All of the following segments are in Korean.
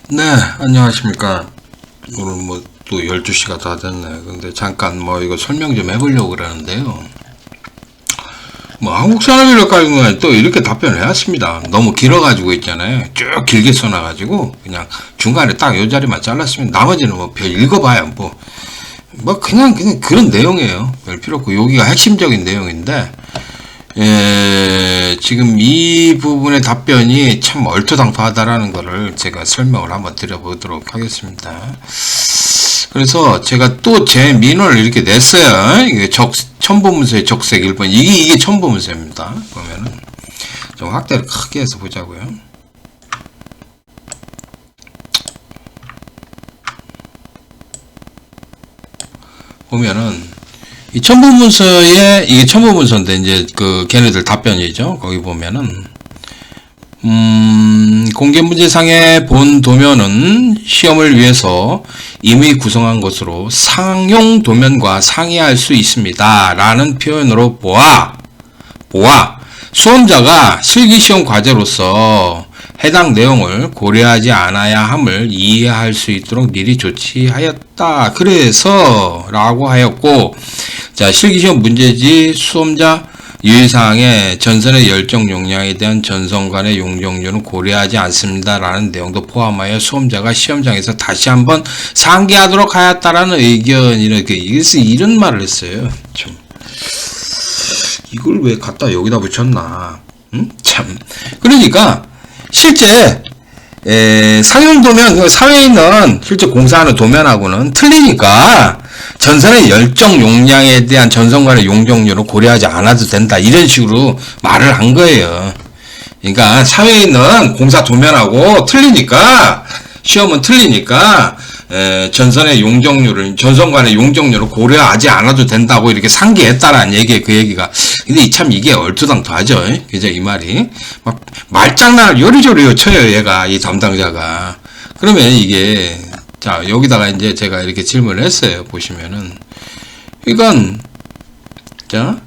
네, 안녕하십니까. 오늘 뭐 또 12시가 다 됐네. 근데 잠깐 뭐 이거 설명 좀 해보려고 그러는데요. 뭐 한국 사람이라 깔면 또 이렇게 답변을 해왔습니다. 너무 길어가지고 있잖아요. 쭉 길게 써놔가지고 그냥 중간에 딱 요 자리만 잘랐으면 나머지는 뭐 별 읽어봐야 뭐 그냥 그런 내용이에요. 별 필요 없고 여기가 핵심적인 내용인데 지금 이 부분의 답변이 참 얼토당토하다라는 거를 제가 설명을 한번 드려보도록 하겠습니다. 그래서 제가 또 제 민원을 이렇게 냈어요. 이게 첨부문서의 적색 1번. 이게 첨부문서입니다. 보면은 좀 확대를 크게 해서 보자고요. 보면은 이 첨부문서에 이게 첨부문서인데 이제 그 걔네들 답변이죠. 거기 보면은 공개문제상의 본 도면은 시험을 위해서 이미 구성한 것으로 상용 도면과 상이할 수 있습니다. 라는 표현으로 보아 수험자가 실기시험 과제로서 해당 내용을 고려하지 않아야 함을 이해할 수 있도록 미리 조치하였다. 그래서 라고 하였고, 자, 실기시험 문제지 수험자 유의사항에 전선의 열정 용량에 대한 전선간의 용적률은 고려하지 않습니다. 라는 내용도 포함하여 수험자가 시험장에서 다시 한번 상기하도록 하였다라는 의견이렇게 이런 말을 했어요. 좀 이걸 왜 갖다 여기다 붙였나? 참. 그러니까 실제 상용 도면 사회에 있는 실제 공사하는 도면하고는 틀리니까 전선의 열정 용량에 대한 전선간의 용적률을 고려하지 않아도 된다. 이런 식으로 말을 한 거예요. 그러니까 사회에 있는 공사 도면하고 틀리니까 시험은 틀리니까 전선의 용적률을 전선간의 용적률을 고려하지 않아도 된다고 이렇게 상기했다라는 얘기에 그 얘기가. 근데 참 이게 얼토당토하죠. 그죠? 이 말이 막 말장난을 요리조리 쳐요. 얘가 이 담당자가. 그러면 이게 자 여기다가 이제 제가 이렇게 질문을 했어요. 보시면은 그러니까 자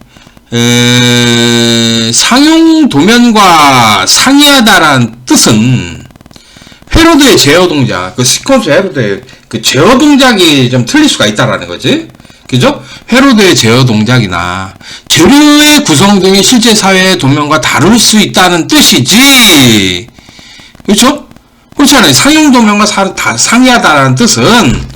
상용 도면과 상이하다라는 뜻은 회로도의 제어 동작, 그 시퀀스 회로도의 그 제어 동작이 좀 틀릴 수가 있다라는 거지. 그죠? 회로도의 제어 동작이나 재료의 구성 등이 실제 사회의 도면과 다를 수 있다는 뜻이지. 그렇죠? 그렇잖아요. 상용 도면과 상이하다라는 뜻은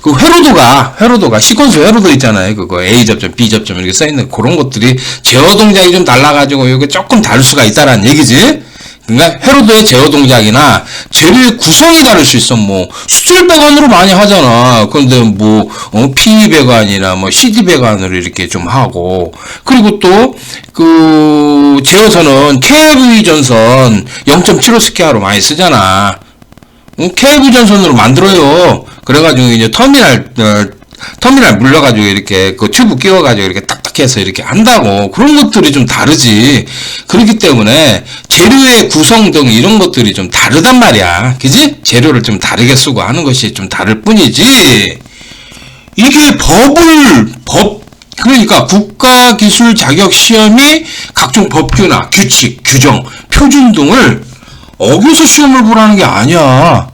그 회로도가 시퀀스 회로도 있잖아요. 그거 A 접점, B 접점 이렇게 써 있는 그런 것들이 제어 동작이 좀 달라가지고 이게 조금 다를 수가 있다라는 얘기지. 그러니까 회로도의 제어 동작이나 재료의 구성이 다를 수 있어. 뭐 수질 배관으로 많이 하잖아. 그런데 뭐 PE 배관이나 뭐 CD 배관으로 이렇게 좀 하고, 그리고 또 그 제어선은 KV 전선 0.75스퀘어로 많이 쓰잖아. KV 전선으로 만들어요. 그래가지고 이제 터미널 물려가지고 이렇게 그 튜브 끼워가지고 이렇게 딱딱해서 이렇게 한다고. 그런 것들이 좀 다르지. 그렇기 때문에 재료의 구성 등 이런 것들이 좀 다르단 말이야. 그지? 재료를 좀 다르게 쓰고 하는 것이 좀 다를 뿐이지. 이게 그러니까 국가기술자격시험이 각종 법규나 규칙, 규정, 표준 등을 어겨서 시험을 보라는 게 아니야.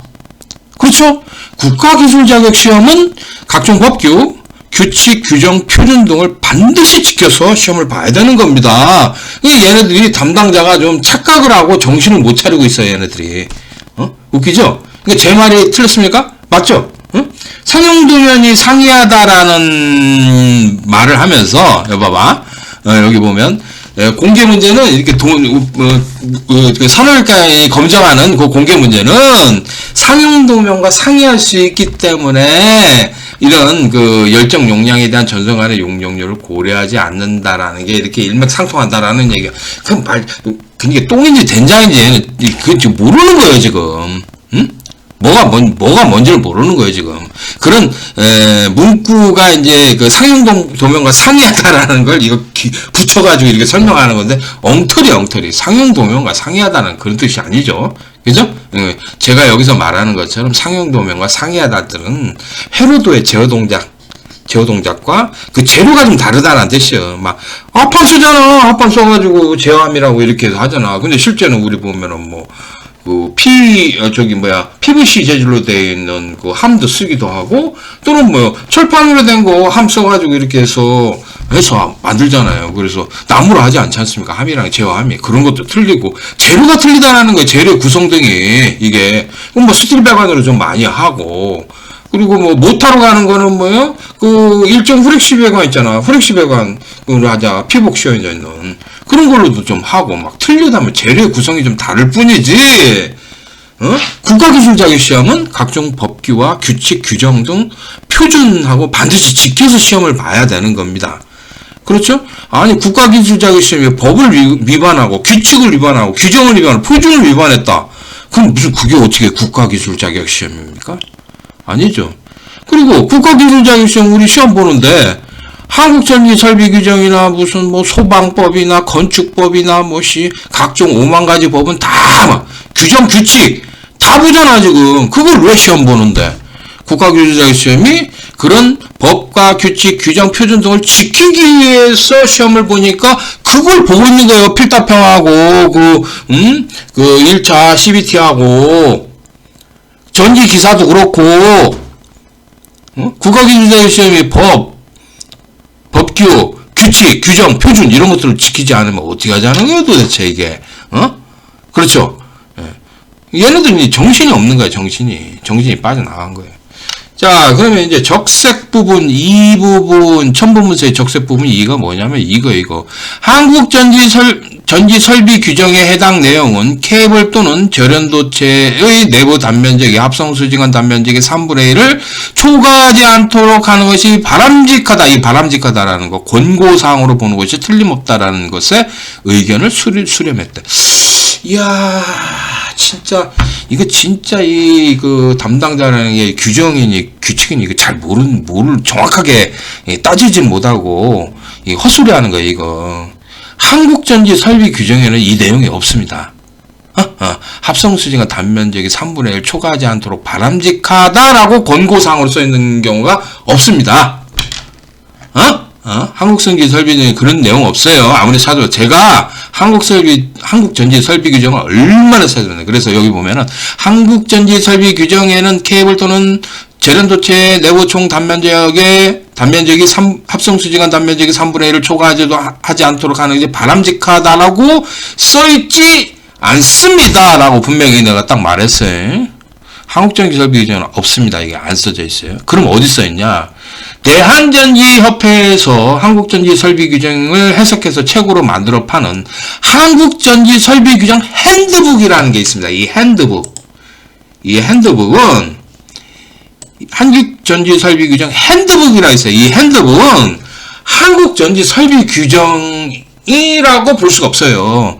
그렇죠? 국가기술자격시험은 각종 법규, 규칙, 규정, 표준 등을 반드시 지켜서 시험을 봐야 되는 겁니다. 얘네들이 담당자가 좀 착각을 하고 정신을 못 차리고 있어요, 얘네들이. 웃기죠? 제 말이 틀렸습니까? 맞죠? 상용도면이 상이하다라는 말을 하면서, 여봐봐. 여기 보면, 공개 문제는 이렇게 산업일감이 검정하는 그 공개 문제는 상용 도면과 상이할 수 있기 때문에 이런 그 열정 용량에 대한 전선간의 용적률을 고려하지 않는다라는 게 이렇게 일맥상통한다라는 얘기가. 그게 똥인지 된장인지 그건 지금 모르는 거예요, 지금. 응? 뭐가 뭔지를 모르는 거예요, 지금. 그런, 문구가 이제 그 상용 도면과 상이하다라는 걸 이거 붙여가지고 이렇게 설명하는 건데, 엉터리. 상용 도면과 상이하다는 그런 뜻이 아니죠. 그죠? 제가 여기서 말하는 것처럼 상용 도면과 상이하다들은 회로도의 제어 동작과 그 재료가 좀 다르다는 뜻이에요. 막, 합판 쓰잖아. 합판 써가지고 제어함이라고 이렇게 하잖아. 근데 실제는 우리 보면은 뭐, PVC 재질로 되어 있는 그 함도 쓰기도 하고, 또는 철판으로 된 거 함 써가지고 이렇게 해서 만들잖아요. 그래서 나무로 하지 않지 않습니까? 함이랑 제어함이. 그런 것도 틀리고, 재료가 틀리다라는 거예요. 재료 구성등이, 이게. 그럼 스틸 배관으로 좀 많이 하고, 그리고 모터로 가는 거는 일정 후렉시 배관 있잖아. 후렉시 배관으로 하자. 피복 씌워져 있는. 그런 걸로도 좀 하고, 틀리다면 재료의 구성이 좀 다를 뿐이지, 국가기술 자격시험은 각종 법규와 규칙, 규정 등 표준하고 반드시 지켜서 시험을 봐야 되는 겁니다. 그렇죠? 아니, 국가기술 자격시험이 법을 위반하고, 규칙을 위반하고, 규정을 위반하고, 표준을 위반했다. 그럼 그게 어떻게 국가기술 자격시험입니까? 아니죠. 그리고 국가기술 자격시험 우리 시험 보는데 한국전기설비규정이나 무슨 소방법이나 건축법이나 각종 5만 가지 법은 다 규정 규칙 다 보잖아 지금. 그걸 왜 시험 보는데? 국가기술 자격시험이 그런 법과 규칙, 규정, 표준 등을 지키기 위해서 시험을 보니까 그걸 보고 있는 거예요. 필답형하고 그 1차 CBT하고 전기 기사도 그렇고, 국가기술자격시험이 법규, 규칙, 규정, 표준 이런 것들을 지키지 않으면 어떻게 하자는 거예요 도대체 이게? 그렇죠? 얘네들이 정신이 없는 거야. 정신이 빠져나간 거예요. 자, 그러면 이제 적색 부분, 이 부분, 첨부문서의 적색 부분, 이거 뭐냐면, 이거. 전지 설비 규정에 해당 내용은 케이블 또는 절연도체의 내부 단면적이 합성수직원 단면적의 3분의 1을 초과하지 않도록 하는 것이 바람직하다. 이 바람직하다라는 거, 권고사항으로 보는 것이 틀림없다라는 것에 의견을 수렴했대. 이야, 이거 진짜 담당자라는 게 규정이니 규칙이니 이거 잘 정확하게 따지지 못하고 헛소리 하는 거예요, 이거. 한국전지 설비 규정에는 이 내용이 없습니다. 합성수지가 단면적이 3분의 1 초과하지 않도록 바람직하다라고 권고사항으로 써 있는 경우가 없습니다. 한국전지 설비는 그런 내용 없어요. 아무리 찾아도 제가 한국전지 설비 규정을 얼마나 찾았는데. 그래서 여기 보면은 한국전지 설비 규정에는 케이블 또는 절연도체 내부 총 단면적이 합성수지간 단면적이 3분의 1을 초과하지 않도록 하는 게 바람직하다라고 써있지 않습니다라고 분명히 내가 딱 말했어요. 한국전기 설비 규정은 없습니다. 이게 안 써져 있어요. 그럼 어디 써있냐? 대한전지협회에서 한국전지 설비 규정을 해석해서 책으로 만들어 파는 한국전지 설비 규정 핸드북이라는 게 있습니다. 이 핸드북은 한국전지 설비 규정 핸드북이라 있어요. 이 핸드북은 한국전지 설비 규정이라고 볼 수가 없어요.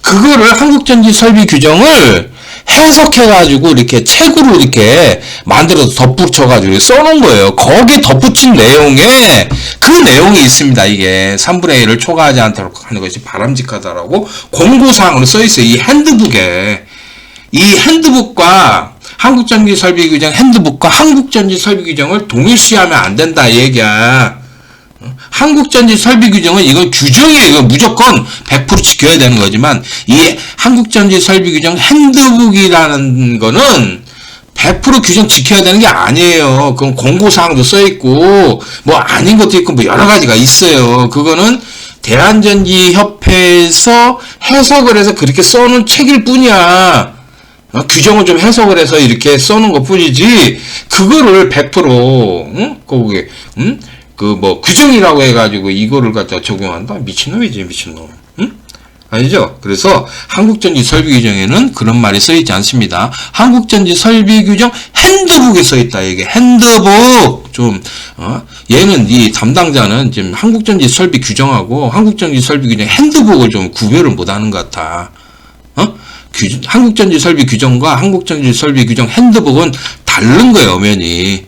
그거를 한국전지 설비 규정을 해석해가지고 이렇게 책으로 이렇게 만들어서 덧붙여가지고 써놓은 거예요. 거기에 덧붙인 내용에 그 내용이 있습니다. 이게 3분의 1을 초과하지 않도록 하는 것이 바람직하다라고 권고사항으로 써있어요. 이 핸드북에. 이 핸드북과 한국전기 설비 규정 핸드북과 한국전지 설비 규정을 동일시하면 안 된다 이 얘기야. 한국전지 설비 규정은 이건 규정이에요. 이건 무조건 100% 지켜야 되는 거지만 이 한국전지 설비 규정 핸드북이라는 거는 100% 규정 지켜야 되는 게 아니에요. 그건 권고사항도 써있고 아닌 것도 있고 여러 가지가 있어요. 그거는 대한전지협회에서 해석을 해서 그렇게 써놓은 책일 뿐이야. 규정을 좀 해석을 해서 이렇게 써놓은 것 뿐이지 그거를 100% 거기에 규정이라고 해가지고 이거를 갖다 적용한다? 미친놈이지, 미친놈. 아니죠? 그래서 한국전지 설비 규정에는 그런 말이 써있지 않습니다. 한국전지 설비 규정 핸드북에 써있다. 이게 핸드북 얘는 이 담당자는 지금 한국전지 설비 규정하고 한국전지 설비 규정 핸드북을 좀 구별을 못하는 것 같아. 한국전지 설비 규정과 한국전지 설비 규정 핸드북은 다른 거예요, 엄연히.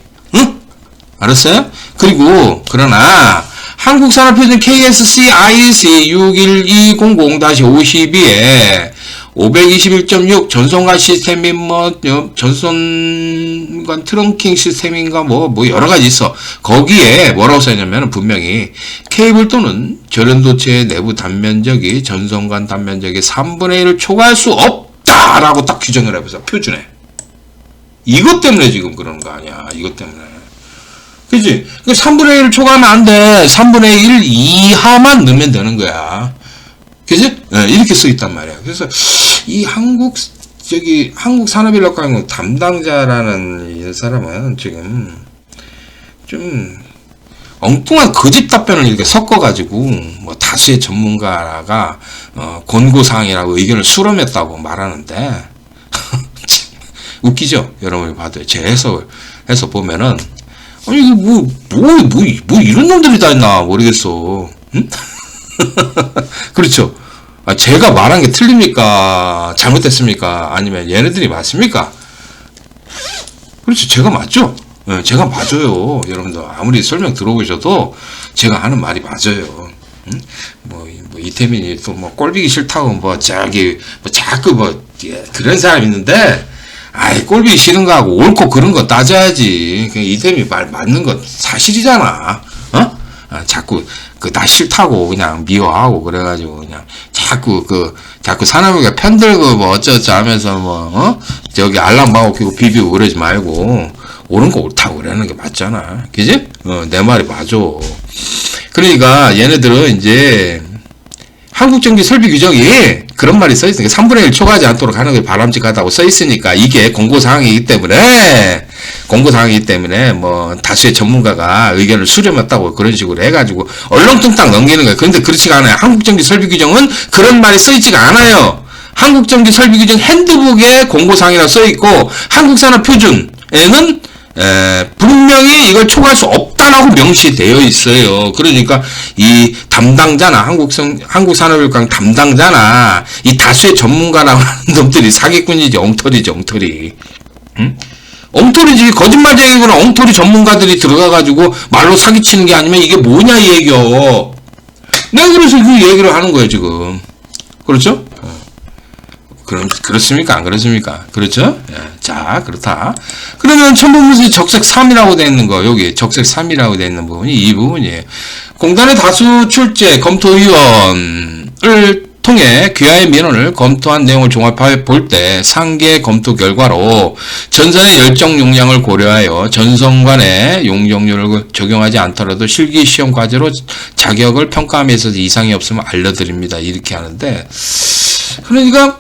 알았어요? 그리고 그러나 한국산업표준 KSC IC 61200-52에 521.6 전송관 시스템 및 전송관 트렁킹 시스템인가 여러 가지 있어. 거기에 뭐라고 써있냐면 분명히 케이블 또는 절연도체의 내부 단면적이 전송관 단면적의 3분의 1을 초과할 수 없다. 된다라고 딱 규정을 해보자. 표준에. 이것 때문에 지금 그러는 거 아니야. 이것 때문에. 그치? 3분의 1을 초과하면 안 돼. 3분의 1 이하만 넣으면 되는 거야. 그치? 네, 이렇게 써 있단 말이야. 그래서 이 한국산업인력강의 담당자라는 이 사람은 지금 좀 엉뚱한 거짓 답변을 이렇게 섞어가지고 뭐 다수의 전문가가 권고사항이라고 의견을 수렴했다고 말하는데 웃기죠? 여러분이 봐도 제 해서 보면은 아니 이거 뭐 이런 놈들이 다 있나 모르겠어. 응? 그렇죠? 제가 말한 게 틀립니까? 잘못됐습니까? 아니면 얘네들이 맞습니까? 그렇죠. 제가 맞죠? 네, 제가 맞아요. 여러분들 아무리 설명 들어보셔도 제가 하는 말이 맞아요. 응? 이태민이 또 꼴보기 싫다고 자꾸 그런 사람 있는데 꼴보기 싫은 거하고 옳고 그런 거 따져야지. 이태민이 말 맞는 건 사실이잖아. 자꾸 나 싫다고 그냥 미워하고 그래가지고 그냥 자꾸 사람에게 편들고 어쩌고 하면서 저기 알랑방구 끼고 비비고 그러지 말고 옳은 거 옳다고 그러는 게 맞잖아. 그지? 내 말이 맞아. 그러니까 얘네들은 이제 한국전기 설비 규정이 그런 말이 써있으니까 3분의 1 초과하지 않도록 하는 게 바람직하다고 써있으니까 이게 공고사항이기 때문에 다수의 전문가가 의견을 수렴했다고 그런 식으로 해가지고 얼렁뚱땅 넘기는 거예요. 그런데 그렇지가 않아요. 한국전기 설비 규정은 그런 말이 써있지가 않아요. 한국전기 설비 규정 핸드북에 공고사항이라고 써있고 한국산업표준에는 분명히 이걸 초과할 수 없다라고 명시되어 있어요. 그러니까 이 담당자나 한국산업인력강 담당자나 이 다수의 전문가라고 하는 놈들이 사기꾼이지. 엉터리지. 응? 엉터리지. 거짓말쟁이구나. 엉터리 전문가들이 들어가가지고 말로 사기치는 게 아니면 이게 뭐냐 이 얘기요. 내가 그래서 그 얘기를 하는 거예요 지금. 그렇죠? 그렇습니까? 안 그렇습니까? 그렇죠? 자, 그렇다. 그러면 첨부문서에 적색 3이라고 되어 있는 거, 여기 적색 3이라고 되어 있는 부분이 이 부분이에요. 공단의 다수 출제 검토위원을 통해 귀하의 민원을 검토한 내용을 종합해 볼 때 상계 검토 결과로 전선의 열정 용량을 고려하여 전선관의 용적률을 적용하지 않더라도 실기 시험 과제로 자격을 평가함에 있어서 이상이 없으면 알려드립니다. 이렇게 하는데, 그러니까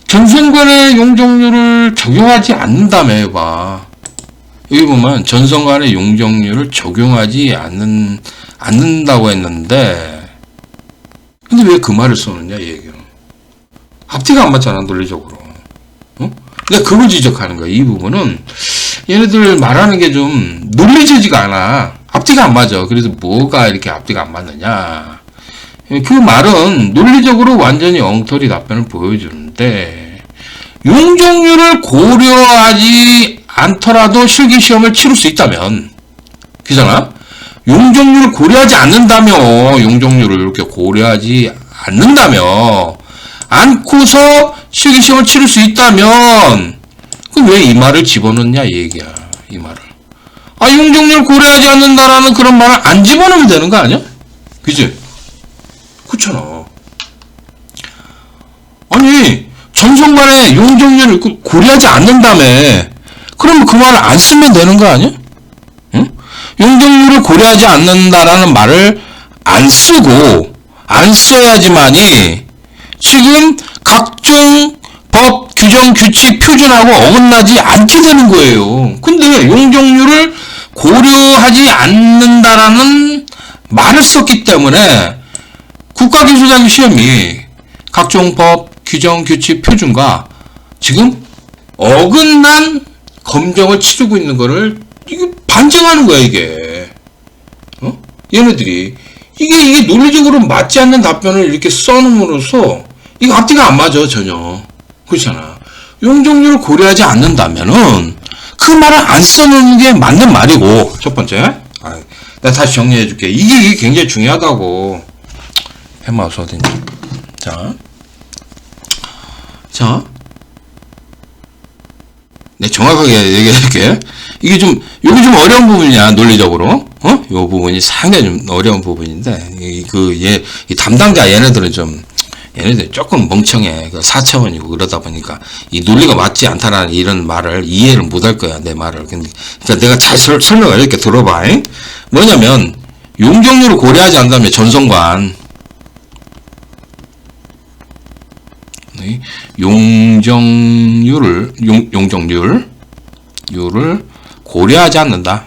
전선관의 용적률을 적용하지 않는다며 봐. 여기 보면 전선관의 용적률을 적용하지 않는다고 했는데 근데 왜 그 말을 써느냐 이 얘기는. 앞뒤가 안 맞잖아 논리적으로. 내가 그걸 지적하는 거야. 이 부분은 얘네들 말하는 게 좀 논리적이지가 않아. 앞뒤가 안 맞아. 그래서 뭐가 이렇게 앞뒤가 안 맞느냐. 그 말은 논리적으로 완전히 엉터리 답변을 보여주는데 용적률을 고려하지 않더라도 실기시험을 치를 수 있다면 그잖아? 용적률을 고려하지 않는다며 용적률을 이렇게 고려하지 않고서 실기시험을 치를 수 있다면 그럼 왜 이 말을 집어넣냐 이 얘기야. 이 말을. 용적률을 고려하지 않는다라는 그런 말을 안 집어넣으면 되는 거 아니야? 그치? 그렇잖아. 아니 전선관의 용적률을 고려하지 않는다며 그러면 그 말을 안 쓰면 되는 거 아니야? 응? 용적률을 고려하지 않는다라는 말을 안 쓰고 안 써야지만이 지금 각종 법, 규정, 규칙, 표준하고 어긋나지 않게 되는 거예요. 근데 용적률을 고려하지 않는다라는 말을 썼기 때문에 국가기술자격 시험이 각종 법, 규정, 규칙, 표준과 지금 어긋난 검정을 치르고 있는 거를 이게 반증하는 거야 이게. 얘네들이 이게 논리적으로 맞지 않는 답변을 이렇게 써놓음으로써 이거 앞뒤가 안 맞아 전혀. 그렇잖아. 용적률을 고려하지 않는다면은 그 말을 안 써놓는 게 맞는 말이고 첫 번째. 내가 다시 정리해 줄게. 이게 굉장히 중요하다고. 해마우스 어딨니? 자. 네, 정확하게 얘기해 줄게. 여기 좀 어려운 부분이야, 논리적으로. 요 부분이 상당히 좀 어려운 부분인데, 이 담당자 얘네들은 좀 얘네들 조금 멍청해. 그 4차원이고 그러다 보니까 이 논리가 맞지 않다라는 이런 말을 이해를 못할 거야, 내 말을. 그러니까 내가 잘 설명을 이렇게 들어봐. 잉? 뭐냐면 용적률을 고려하지 않는다면 전성관 용적률을 고려하지 않는다.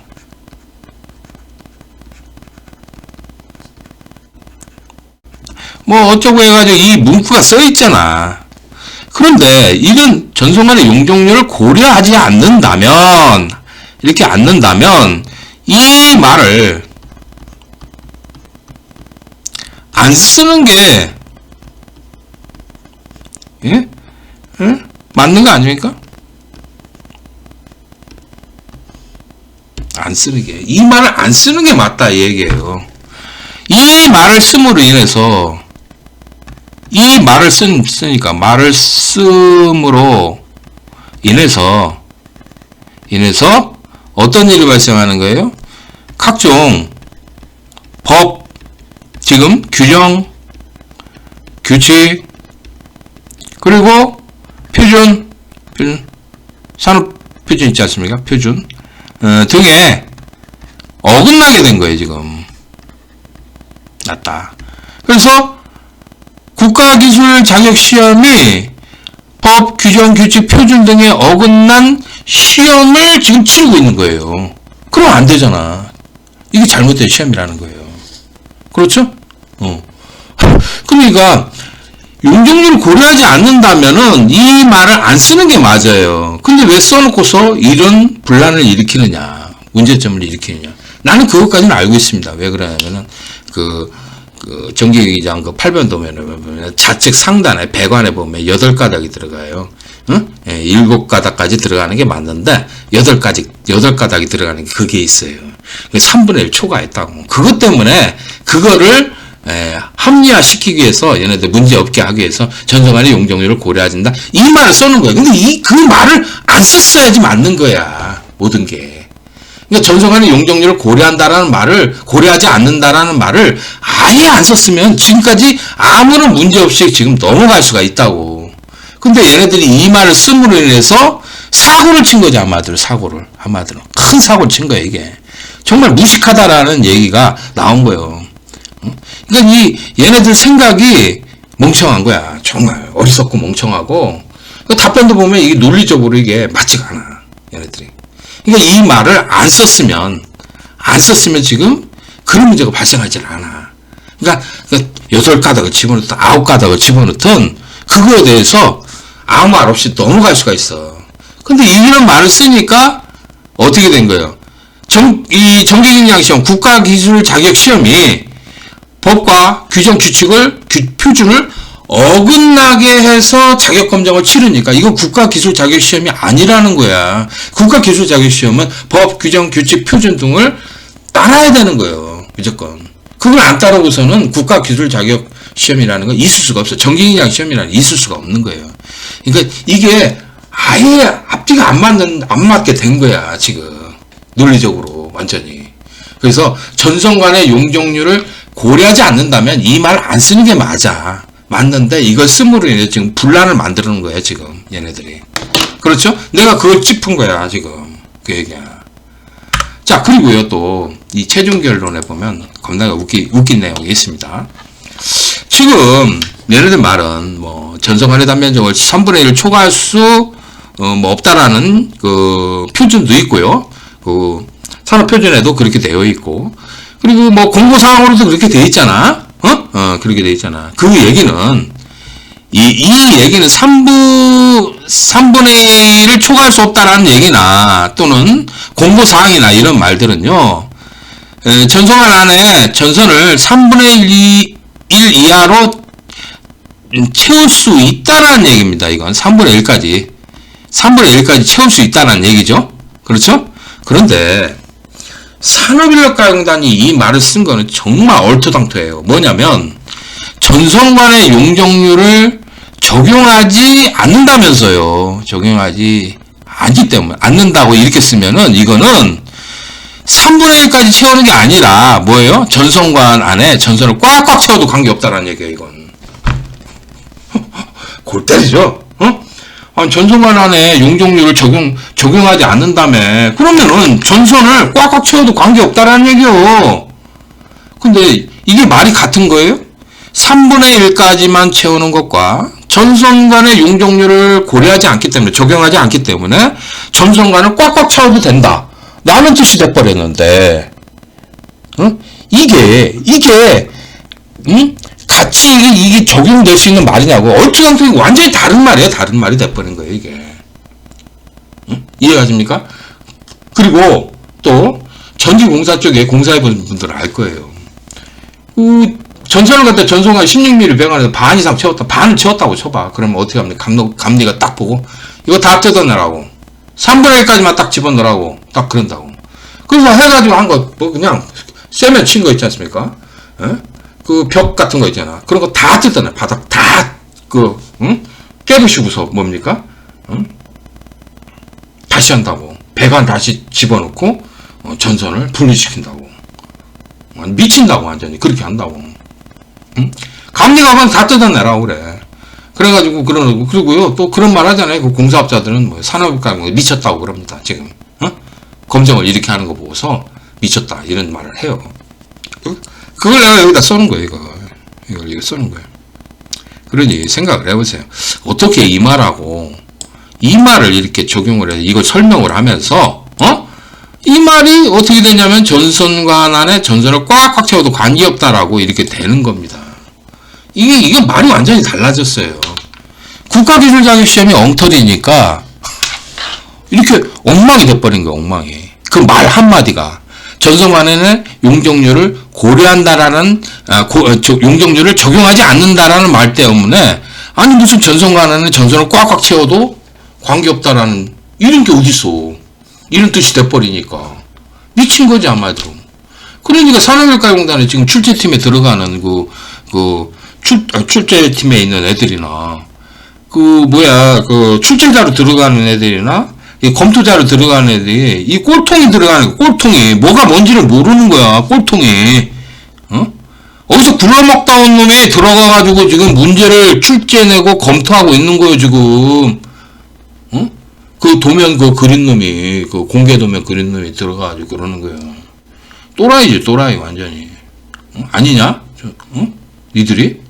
뭐 어쩌고 해가지고 이 문구가 써 있잖아. 그런데 이런 전성간의 용적률을 고려하지 않는다면 이렇게 않는다면 이 말을 안 쓰는 게 예? 예? 맞는 거 아닙니까? 안 쓰는 게, 이 말을 안 쓰는 게 맞다 이 얘기예요. 이 말을 씀으로 인해서 이 말을 쓰니까 말을 씀으로 인해서 어떤 일이 발생하는 거예요? 각종 법, 지금 규정, 규칙, 그리고 표준, 산업 표준 있지 않습니까? 표준 등에 어긋나게 된 거예요, 지금. 맞다. 그래서 국가기술 자격시험이 법, 규정, 규칙, 표준 등에 어긋난 시험을 지금 치르고 있는 거예요. 그럼 안 되잖아. 이게 잘못된 시험이라는 거예요. 그렇죠? 그러니까 용적률을 고려하지 않는다면은 이 말을 안 쓰는 게 맞아요. 근데 왜 써놓고서 이런 분란을 일으키느냐, 문제점을 일으키느냐. 나는 그것까지는 알고 있습니다. 왜 그러냐면은 정기기장 8번 도면에 좌측 상단에 배관에 보면 8가닥이 들어가요. 응? 예, 7가닥까지 들어가는 게 맞는데 8가닥이 들어가는 게 그게 있어요. 3분의 1 초과했다고. 그것 때문에 그거를 합리화시키기 위해서 얘네들 문제 없게 하기 위해서 전성간의 용적률을 고려하진다. 이 말을 써놓은 거야. 근데 그 말을 안 썼어야지 맞는 거야. 모든 게. 그러니까 전성간의 용적률을 고려한다라는 말을, 고려하지 않는다라는 말을 아예 안 썼으면 지금까지 아무런 문제 없이 지금 넘어갈 수가 있다고. 근데 얘네들이 이 말을 씀으로 인해서 사고를 친 거지, 한마디로. 큰 사고를 친 거야, 이게. 정말 무식하다라는 얘기가 나온 거예요. 그러니까 얘네들 생각이 멍청한 거야. 정말 어리석고 멍청하고. 그 답변도 보면 이게 논리적으로 이게 맞지가 않아. 얘네들이. 그러니까 이 말을 안 썼으면 지금 그런 문제가 발생하지 않아. 그러니까 8가닥을 집어넣든 9가닥을 집어넣든 그거에 대해서 아무 말 없이 넘어갈 수가 있어. 근데 이런 말을 쓰니까 어떻게 된 거예요? 이 정기직량시험 국가기술자격시험이 법과 규정 규칙을 표준을 어긋나게 해서 자격검정을 치르니까 이건 국가기술자격시험이 아니라는 거야. 국가기술자격시험은 법, 규정, 규칙, 표준 등을 따라야 되는 거예요. 무조건. 그걸 안 따르고서는 국가기술자격시험이라는 건 있을 수가 없어. 정기직량시험이라는 게 있을 수가 없는 거예요. 그러니까 이게 아예 앞뒤가 안 맞게 된 거야, 지금. 논리적으로, 완전히. 그래서 전성간의 용적률을 고려하지 않는다면 이 말 안 쓰는 게 맞아. 맞는데 이걸 씀으로 인해 지금 분란을 만드는 거야, 지금. 얘네들이. 그렇죠? 내가 그걸 짚은 거야, 지금. 그 얘기야. 자, 그리고요, 또, 이 최종 결론에 보면 겁나게 웃긴 내용이 있습니다. 지금, 얘네들 말은, 전성간의 단면적을 3분의 1을 초과할 수, 없다라는, 표준도 있고요. 산업표준에도 그렇게 되어 있고, 그리고 공고사항으로도 그렇게 되어 있잖아. 그렇게 되어 있잖아. 그 얘기는, 이 얘기는 3분의 1을 초과할 수 없다라는 얘기나, 또는 공고사항이나 이런 말들은요, 전성간 안에 전선을 3분의 1 이하로 채울 수 있다라는 얘기입니다. 이건 3분의 1까지 채울 수 있다는 얘기죠. 그렇죠? 그런데 산업인력가공단이 이 말을 쓴 거는 정말 얼토당토해요. 뭐냐면 전성간의 용적률을 적용하지 않는다면서요. 적용하지 않는다고 이렇게 쓰면은 이거는 3분의 1까지 채우는 게 아니라 뭐예요? 전성관 안에 전선을 꽉꽉 채워도 관계없다라는 얘기예요. 이건. 골 때리죠. 아니, 전선관 안에 용적률을 적용하지 않는다며. 그러면은 전선을 꽉꽉 채워도 관계없다라는 얘기요. 근데 이게 말이 같은 거예요? 3분의 1까지만 채우는 것과 전선관의 용적률을 고려하지 않기 때문에, 적용하지 않기 때문에 전선관을 꽉꽉 채워도 된다 라는 뜻이 돼버렸는데, 이게 같이 이게 적용될 수 있는 말이냐고. 얼추당초 완전히 다른 말이에요. 다른 말이 돼버린 거예요, 이게. 이해가십니까? 그리고 또 전기공사 쪽에 공사해본 분들은 알 거예요. 전선을 갖다 전선관 16mm 배관에서 반 이상 채웠다. 반을 채웠다고 쳐봐. 그러면 어떻게 합니까? 감리가 딱 보고 이거 다 뜯어내라고. 3분의 1까지만 딱 집어넣으라고. 딱 그런다고. 그래서 해가지고 한 거 뭐 그냥 쇠면 친 거 있지 않습니까? 그 벽 같은 거 있잖아. 그런 거 다 뜯어내. 바닥 다 깨부시고서 뭡니까? 다시 한다고. 배관 다시 집어넣고 전선을 분리시킨다고. 미친다고 완전히 그렇게 한다고. 감리가 하면 다 뜯어내라고 그래. 그래가지고 그러고요. 또 그런 말 하잖아요. 그 공사업자들은 뭐 산업가 미쳤다고 그럽니다. 지금 검정을 이렇게 하는 거 보고서 미쳤다 이런 말을 해요. 그걸 내가 여기다 써는 거예요. 이거 써는 거예요. 그러니 생각을 해보세요. 어떻게 이 말하고 이 말을 이렇게 적용을 해 이걸 설명을 하면서 이 말이 어떻게 되냐면 전선관 안에 전선을 꽉꽉 채워도 관계없다라고 이렇게 되는 겁니다. 이게 말이 완전히 달라졌어요. 국가기술자격시험이 엉터리니까 이렇게 엉망이 돼버린 거예요. 엉망이. 그 말 한마디가 전선관에는 용적률을 고려한다라는 용적률을 적용하지 않는다라는 말 때문에 아니 무슨 전선관에는 전선을 꽉꽉 채워도 관계없다라는 이런 게 어딨어. 이런 뜻이 돼버리니까 미친 거지 아마도. 그러니까 산업일가공단에 지금 출제팀에 들어가는 출제팀에 있는 애들이나 출제자로 들어가는 애들이나 이 검토자로 들어가는 애들이 이 꼴통이 들어가는 꼴통이 뭐가 뭔지를 모르는 거야. 꼴통이 어디서 굴러먹다 온 놈이 들어가가지고 지금 문제를 출제내고 검토하고 있는 거예요 지금. 그 도면 그린 놈이 공개 도면 그린 놈이 들어가가지고 그러는 거예요. 또라이지 또라이 완전히. 아니냐? 니들이?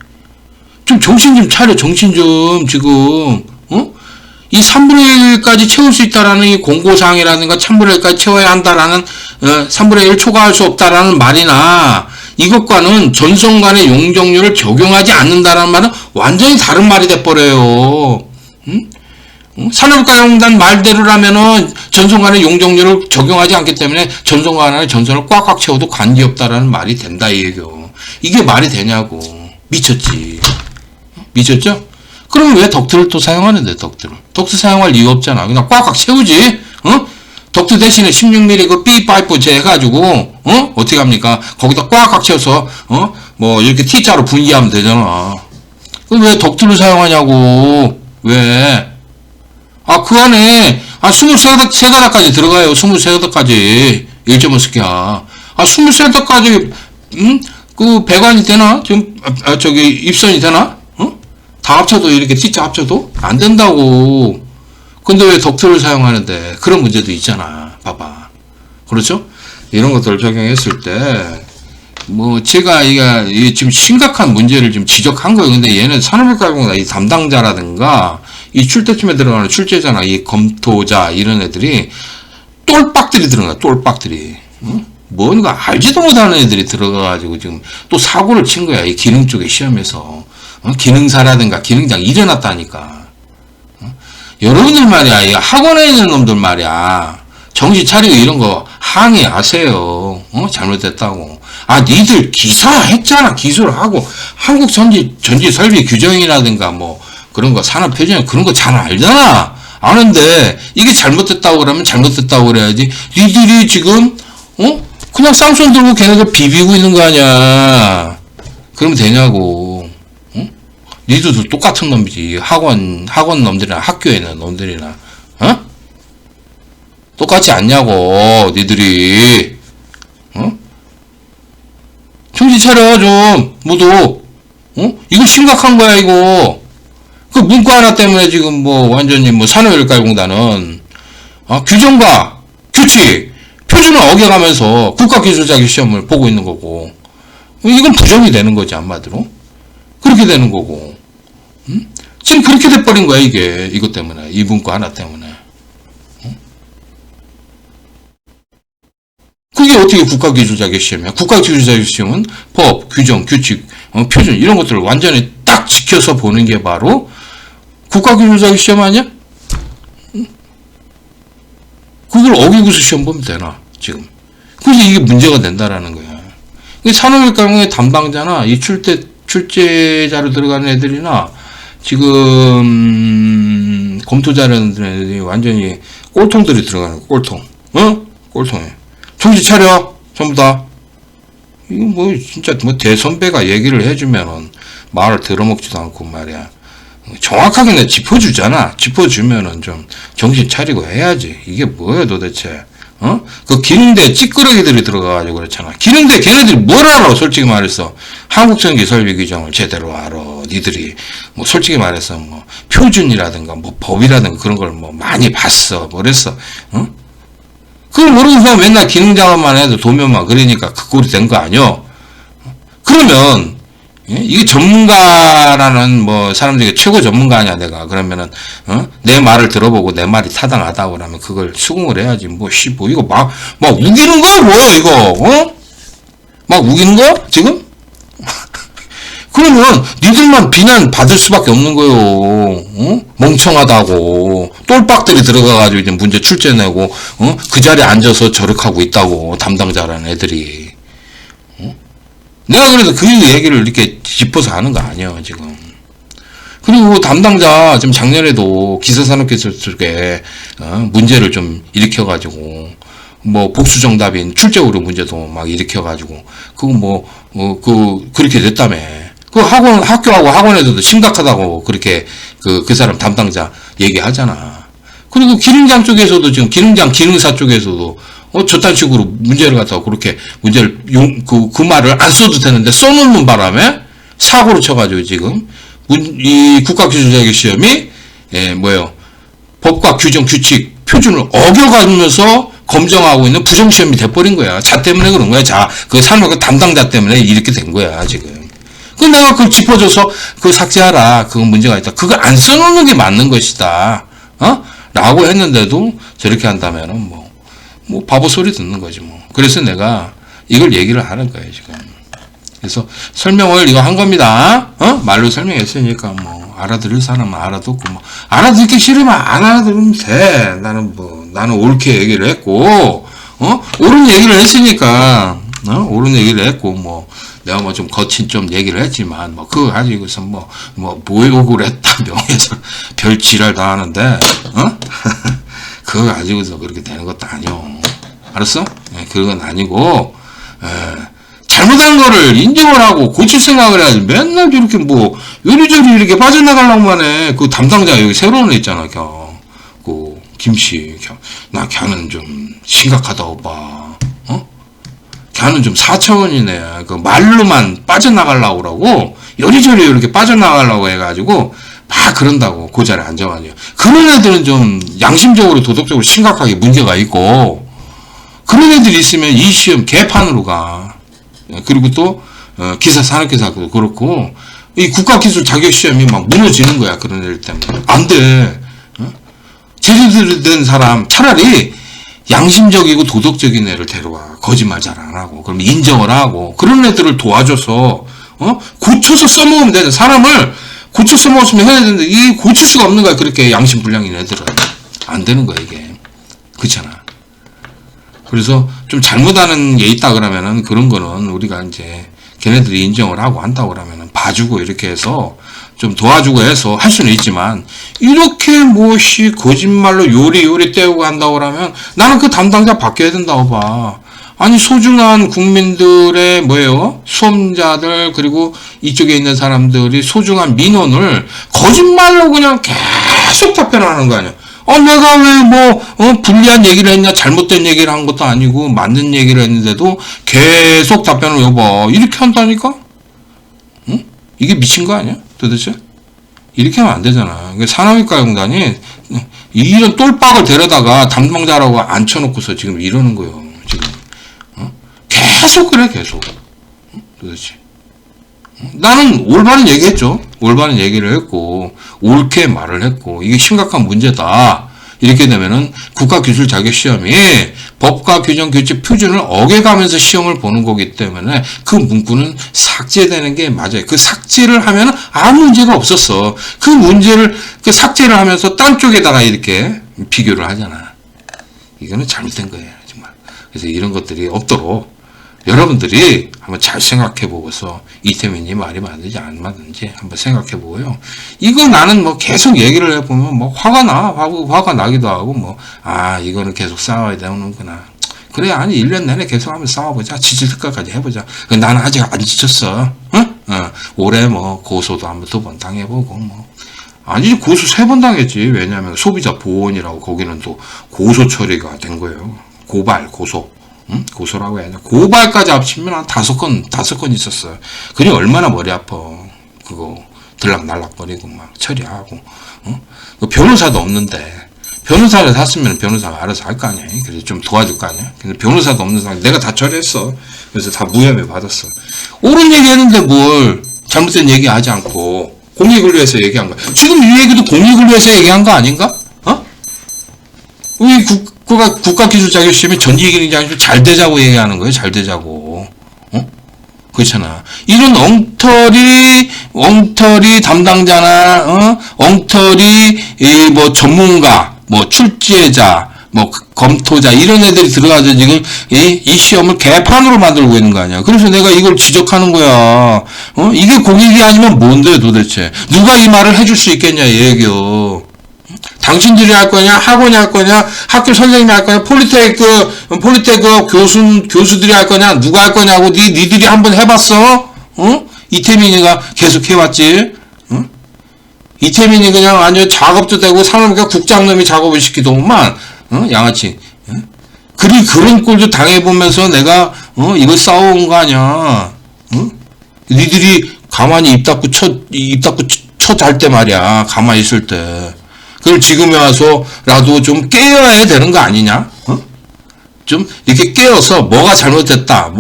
좀 정신 좀 차려. 정신 좀 지금 이 3분의 1까지 채울 수 있다라는 이 공고사항이라든가 3분의 1까지 채워야 한다라는 3분의 1 초과할 수 없다라는 말이나 이것과는 전선관의 용적률을 적용하지 않는다라는 말은 완전히 다른 말이 돼버려요. 산업가공단 말대로라면은 전선관의 용적률을 적용하지 않기 때문에 전선관의 전선을 꽉꽉 채워도 관계없다라는 말이 된다 이 얘기요. 이게 말이 되냐고. 미쳤지. 미쳤죠? 그럼 왜 덕트를 또 사용하는데 덕트를? 덕트 사용할 이유 없잖아. 그냥 꽉꽉 채우지. 덕트 대신에 16mm 그 B 파이프 해가지고 어떻게 합니까? 거기다 꽉꽉 채워서 뭐 이렇게 T자로 분리하면 되잖아. 그럼 왜 덕트를 사용하냐고. 왜? 그 안에 23가닥까지 들어가요. 23가닥까지 1.5스키야. 23가닥까지 그 배관이 되나? 지금 저기 입선이 되나? 다 합쳐도 이렇게 T자 합쳐도 안 된다고. 근데 왜 덕트를 사용하는데 그런 문제도 있잖아. 봐봐. 그렇죠? 이런 것들을 적용했을 때 뭐 제가 이게 지금 심각한 문제를 좀 지적한 거예요. 근데 얘는 산업일가공단 이 담당자라든가 이 출제팀에 들어가는 출제자나 이 검토자 이런 애들이 똘빡들이 들어가. 똘빡들이. 뭔가 알지도 못하는 애들이 들어가가지고 지금 또 사고를 친 거야. 이 기능 쪽에 시험에서. 기능사라든가 기능장 일어났다니까. 여러분들 말이야. 이 학원에 있는 놈들 말이야. 정신 차리고 이런 거 항의하세요. 잘못됐다고. 니들 기사 했잖아. 기술하고 한국 전지 설비 규정이라든가 뭐 그런 거 산업 표준 그런 거 잘 알잖아. 아는데 이게 잘못됐다고 그러면 잘못됐다고 그래야지. 니들이 지금 그냥 쌍손 들고 걔네들 비비고 있는 거 아니야. 그러면 되냐고. 니들도 똑같은 놈이지. 학원 놈들이나 학교에 있는 놈들이나 똑같지 않냐고. 니들이 정신 차려 좀 모두. 이거 심각한 거야 이거. 그 문과 하나 때문에 지금 뭐 완전히 뭐 산업인력가공단은 규정과 규칙, 표준을 어겨가면서 국가기술자격시험을 보고 있는 거고, 이건 부정이 되는 거지, 한마디로. 그렇게 되는 거고. 지금 그렇게 돼버린 거야, 이게. 이것 때문에. 이 문과 하나 때문에. 그게 어떻게 국가기술자격시험이야? 국가기술자격시험은 법, 규정, 규칙, 표준, 이런 것들을 완전히 딱 지켜서 보는 게 바로 국가기술자격시험 아니야? 그걸 어기고서 시험 보면 되나, 지금. 그래서 이게 문제가 된다라는 거야. 산업인력가공의 담당자나, 이 출제자로 들어가는 애들이나, 지금, 검토자라는 애들이 완전히 꼴통들이 들어가는 거야, 꼴통. 꼴통에. 정신 차려! 전부 다. 이거 뭐, 진짜 뭐 대선배가 얘기를 해주면은 말을 들어먹지도 않고 말이야. 정확하게 내 짚어주잖아. 짚어주면은 좀 정신 차리고 해야지. 이게 뭐야 도대체. 그 기능대 찌끄러기들이 들어가가지고 그렇잖아. 기능대 걔네들이 뭘 알아, 솔직히 말해서. 한국전기 설비 규정을 제대로 알아. 니들이. 뭐, 솔직히 말해서 뭐, 표준이라든가, 뭐, 법이라든가 그런 걸 뭐, 많이 봤어. 뭐랬어. 그걸 모르면서 맨날 기능 작업만 해도 도면만 그러니까 그 꼴이 된 거 아니여? 그러면, 이게 전문가라는 뭐 사람 중에 최고 전문가 아니야 내가. 그러면은 내 말을 들어보고 내 말이 타당하다고 그러면 그걸 수긍을 해야지. 뭐 이거 막 우기는 거 뭐야 이거? 막 우기는 거 지금? 그러면 니들만 비난 받을 수밖에 없는 거요. 멍청하다고 똘박들이 들어가가지고 이제 문제 출제내고 그 자리에 앉아서 저렇게하고 있다고 담당자라는 애들이. 내가 그래도 그 얘기를 이렇게 짚어서 하는 거 아니야, 지금. 그리고 담당자, 지금 작년에도 기사산업기술 쪽에, 문제를 좀 일으켜가지고, 뭐, 복수정답인 출제오류 문제도 막 일으켜가지고, 그렇게 됐다며. 학교하고 학원에서도 심각하다고 그렇게 그 사람 담당자 얘기하잖아. 그리고 기능장 쪽에서도 지금 기능장 기능사 쪽에서도 저딴 식으로 문제를 갖다가 그렇게 문제를 그 말을 안 써도 되는데 써놓는 바람에 사고를 쳐가지고 지금 이 국가기술자격시험이 법과 규정 규칙 표준을 어겨가면서 검정하고 있는 부정시험이 돼버린 거야. 자 때문에 그런 거야. 그 산업의 담당자 때문에 이렇게 된 거야 지금. 그 내가 그걸 짚어줘서 그거 삭제하라. 그건 문제가 있다. 그거 안 써놓는 게 맞는 것이다. 라고 했는데도 저렇게 한다면은 뭐 바보 소리 듣는 거지 뭐. 그래서 내가 이걸 얘기를 하는 거예요 지금. 그래서 설명을 이거 한 겁니다. 말로 설명했으니까 뭐 알아들을 사람은 알아듣고 뭐 알아듣기 싫으면 안 알아들으면 돼. 나는 옳게 얘기를 했고 옳은 얘기를 했으니까 옳은 얘기를 했고 뭐 내가 뭐 좀 거친 좀 얘기를 했지만 뭐 그거 가지고서 뭐 모욕을 했다 명예훼손 별 지랄 다 하는데 그거 가지고서 그렇게 되는 것도 아니요. 알았어? 그건 아니고, 잘못한 거를 인정을 하고 고칠 생각을 해야지. 맨날 저렇게 뭐, 요리조리 이렇게 빠져나가려고만 해. 그 담당자 여기 새로운 애 있잖아, 김씨. 걔는 좀 심각하다, 오빠. 걔는 좀 4차원이네. 그 말로만 빠져나가려고 그러고, 요리조리 이렇게 빠져나가려고 해가지고, 막 그런다고 그 자리에 앉아가지고 그런 애들은 좀 양심적으로 도덕적으로 심각하게 문제가 있고 그런 애들이 있으면 이 시험 개판으로 가. 그리고 또 기사산업기사도 그렇고 이 국가기술 자격시험이 막 무너지는 거야. 그런 애들 때문에 안 돼. 제대로 된 사람 차라리 양심적이고 도덕적인 애를 데려와. 거짓말 잘 안 하고 그럼 인정을 하고 그런 애들을 도와줘서 고쳐서 써먹으면 되는 사람을 고쳐 써먹었으면 해야 되는데, 이게 고칠 수가 없는 거야. 그렇게 양심불량인 애들은. 안 되는 거야, 이게. 그렇잖아. 그래서 좀 잘못하는 게 있다 그러면은 그런 거는 우리가 이제 걔네들이 인정을 하고 한다고 그러면은 봐주고 이렇게 해서 좀 도와주고 해서 할 수는 있지만, 이렇게 거짓말로 요리 때우고 한다고 그러면 나는 그 담당자 바뀌어야 된다고 봐. 아니 소중한 국민들의 수험자들 그리고 이쪽에 있는 사람들이 소중한 민원을 거짓말로 그냥 계속 답변하는 거 아니야. 내가 왜 불리한 얘기를 했냐 잘못된 얘기를 한 것도 아니고 맞는 얘기를 했는데도 계속 답변을 여봐. 이렇게 한다니까? 응? 이게 미친 거 아니야 도대체? 이렇게 하면 안 되잖아. 산업인과공단이 이런 똘박을 데려다가 담당자라고 앉혀놓고서 지금 이러는 거예요. 지금 계속 그래 계속. 도대체 나는 올바른 얘기했죠. 올바른 얘기를 했고 옳게 말을 했고 이게 심각한 문제다. 이렇게 되면은 국가기술 자격시험이 법과 규정 규칙 표준을 어겨가면서 시험을 보는 거기 때문에 그 문구는 삭제되는 게 맞아요. 그 삭제를 하면 아무 문제가 없었어. 그 문제를 그 삭제를 하면서 딴 쪽에다가 이렇게 비교를 하잖아. 이거는 잘못된 거예요, 정말. 그래서 이런 것들이 없도록 여러분들이 한번 잘 생각해 보고서 이태민이 말이 맞는지 안 맞는지 한번 생각해 보고요. 이거 나는 뭐 계속 얘기를 해보면 뭐 화가 나기도 하고 이거는 계속 싸워야 되는구나. 그래, 아니 1년 내내 계속 한번 싸워보자. 지칠 때까지 해보자. 나는 아직 안 지쳤어. 올해 뭐 고소도 한번 2번 당해보고 아니 고소 3번 당했지. 왜냐하면 소비자 보호원이라고 거기는 또 고소 처리가 된 거예요. 고소. 고소라고 해야 되나? 고발까지 합치면 한 5건 있었어요. 그게 얼마나 머리 아파. 그거 들락날락거리고 막 처리하고. 변호사도 없는데 변호사를 샀으면 변호사가 알아서 할 거 아니야. 그래서 좀 도와줄 거 아니야. 근데 변호사도 없는 상황 내가 다 처리했어. 그래서 다 무혐의 받았어. 옳은 얘기 했는데 뭘 잘못된 얘기 하지 않고 공익을 위해서 얘기한 거야. 지금 이 얘기도 공익을 위해서 얘기한 거 아닌가? 우리 국가기술 자격시험이 전기기능 자격시험 잘 되자고 얘기하는 거예요. 잘 되자고. 그렇잖아. 이런 엉터리 담당자나, 엉터리, 전문가, 출제자, 검토자, 이런 애들이 들어가서 지금, 이 시험을 개판으로 만들고 있는 거 아니야. 그래서 내가 이걸 지적하는 거야. 이게 공익이 아니면 뭔데 도대체. 누가 이 말을 해줄 수 있겠냐, 이 얘기요. 당신들이 할 거냐, 학원이 할 거냐, 학교 선생님이 할 거냐, 폴리테크 교수들이 할 거냐, 누가 할 거냐고, 니들이 한번 해봤어? 이태민이가 계속 해왔지? 이태민이 그냥 완전 작업도 되고, 산업인과 국장놈이 작업을 시키더만, 양아치. 그런 꼴도 당해보면서 내가, 이거 싸워온 거 아니야. 니들이 가만히 입 닫고 쳐 잘 때 말이야. 가만히 있을 때. 그럼 지금에 와서라도 좀 깨어야 되는 거 아니냐? 좀 이렇게 깨어서 뭐가 잘못됐다,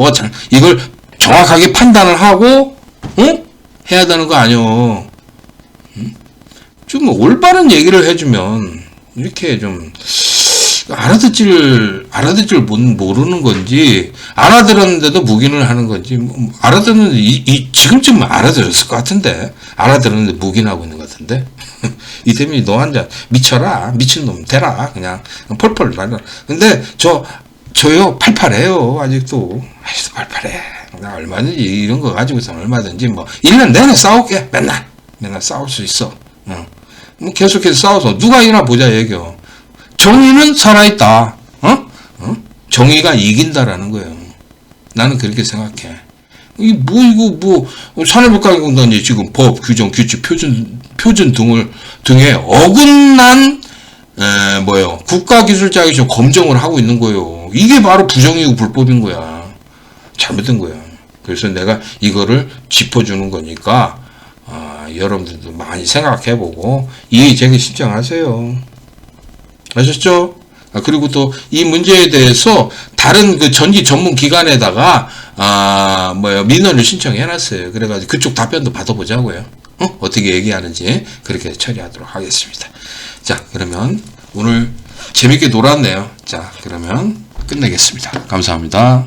이걸 정확하게 판단을 하고, 해야 되는 거 아니요. 좀 올바른 얘기를 해주면 이렇게 좀 알아듣질 모르는 건지, 알아들었는데도 묵인을 하는 건지, 알아듣는데, 지금쯤 알아들었을 것 같은데, 알아들었는데 묵인하고 있는 것 같은데, 이태민이 너한테 미쳐라, 미친놈 되라, 그냥, 펄펄 날라. 근데, 저요, 팔팔해요, 아직도. 팔팔해. 나 얼마든지 이런 거 가지고서는 얼마든지 1년 내내 싸울게. 맨날 싸울 수 있어. 계속해서 싸워서, 누가 이기나 보자, 얘기요. 정의는 살아있다. 정의가 이긴다라는 거예요. 나는 그렇게 생각해. 산업인과공단이 지금 법, 규정, 규칙, 표준 등에 어긋난, 국가기술 자격시험 검정을 하고 있는 거예요. 이게 바로 부정이고 불법인 거야. 잘못된 거야. 그래서 내가 이거를 짚어주는 거니까, 여러분들도 많이 생각해보고, 이의제기 신청하세요. 아셨죠? 그리고 또 이 문제에 대해서 다른 그 전기 전문 기관에다가 민원을 신청해놨어요. 그래가지고 그쪽 답변도 받아보자고요. 어떻게 얘기하는지 그렇게 처리하도록 하겠습니다. 자, 그러면 오늘 재밌게 놀았네요. 자, 그러면 끝내겠습니다. 감사합니다.